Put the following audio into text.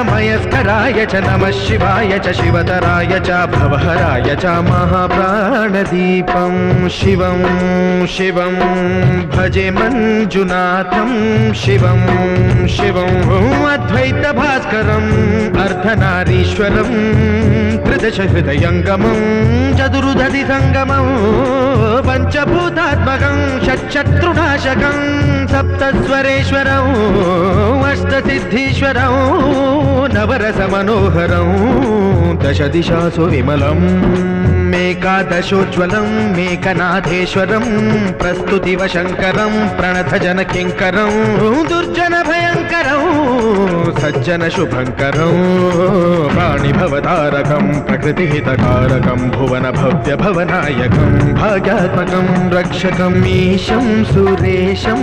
मयस्कराय च नमः शिवाय च शिवतराय च भवहराय च महाप्राणदीपं शिवं शिवं भजे मञ्जुनाथं शिवं शिवं अद्वैतभास्करम् अर्धनारीश्वरं त्रिदशहृदयङ्गमं चतुर्दधि सङ्गमं पञ्चभूतात्मकं षट्शत्रुनाशकं सप्तस्वरेश्वरं अष्टसिद्धीश्वरं नवरसमनोहरं दशदिशासु विमलम् मेकादशोज्ज्वलं मेकनाथेश्वरं प्रस्तुतिवशङ्करं प्रणतजनकिङ्करं दुर्जनभयङ्करं सज्जनशुभङ्करं प्राणिभवतारकं प्रकृतिहितकारकं भुवनभव्यभवनायकं भाग्यात्मकं रक्षकम् ईशं सुरेशं